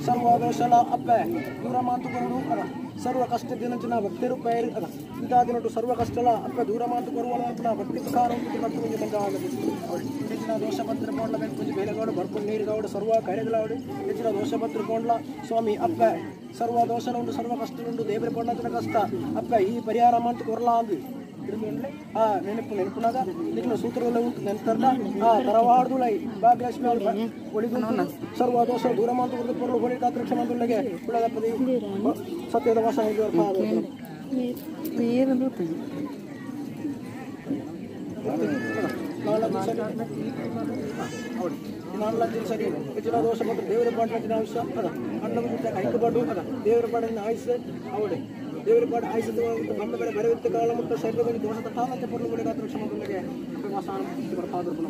ಸರ್ವದೋಷಲ ಅಪ್ಪ ದೂರ ಮಾತುಕೊಂಡು ಅದ ಸರ್ವ ಕಷ್ಟ ದಿನ ಭಕ್ತಿ ರೂಪಾಯಿ ಅದ ಇಂತಾದಿನೊಟ್ಟು ಸರ್ವ ಕಷ್ಟಲ ಅಪ್ಪ ದೂರ ಮಾತು ಬರುವಂತ ಭಕ್ತಿ ಪ್ರಕಾರ ಹೆಚ್ಚಿನ ದೋಷ ಪತ್ರ ಕೊಂಡ್ಲಬೇಕು ಕುಂಜಿ ಬೇಲೆಗೌಡ ಬರ್ಕೊಂಡು ನೀರಿಗೌಡ ಸರ್ವ ಕರೆದಲಾವಡಿ ಹೆಚ್ಚಿನ ದೋಷ ಪತ್ರ ಕೊಂಡ್ಲ ಸ್ವಾಮಿ ಅಪ್ಪ ಸರ್ವ ದೋಷಲ ಉಂಟು ಸರ್ವ ಕಷ್ಟ ಉಂಟು ದೇವರ ಕೊಂಡಂತ ಕಷ್ಟ ಅಪ್ಪ ಈ ಪರಿಹಾರ ಮಾಡ್ತು ಕೊರಲಾ ಅಂದ್ವಿ ನೆನಪುನಾಗ ನಿನ್ನ ಸೂತ್ರದಲ್ಲಿ ಉಂಟು ನೆನಪರ್ದ ತರವಾಡ್ದುಲೈ ಭಾಗ್ಯಲಕ್ಷ್ಮಿ ಒಳಿದು ಸರ್ವ ದೋಷ ದೂರ ಮಾತು ಪೊರಲು ಹೊಳಿ ಕಾತ್ರಕ್ಷ ಮಂದುಲ್ಲೆಗೆ ಉಳ್ಳದ ಪದಿ ಸತ್ಯದ ವಾಸ ಸರಿ ಹೆಚ್ಚಿನ ದೋಷ ಪಟ್ಟು ದೇವರ ಪಾಠ ಆಯುಷ್ಯ ಅದ ಅಣ್ಣ ಐಕಪಾಡು ಅದ ದೇವರ ಪಾಡಿನ ಆಯುಷ್ಯ ಅವಡೆ ದೇವರ ಪಾಠ ಆಯುಷ್ಯ ನಮ್ಮ ಕಡೆ ಬರವಿತ್ತ ಕಾಲ ಮತ್ತು ಶರೀರದಲ್ಲಿ ದೋಷ ತಥಾಗತ್ಯ ಪೊರಲು ಹೊಳಿ ಕಾತ್ರಕ್ಷ ಮಂದುಲ್ಲೆಗೆ ವಾಸ ಬರ್ತಾದ್ರು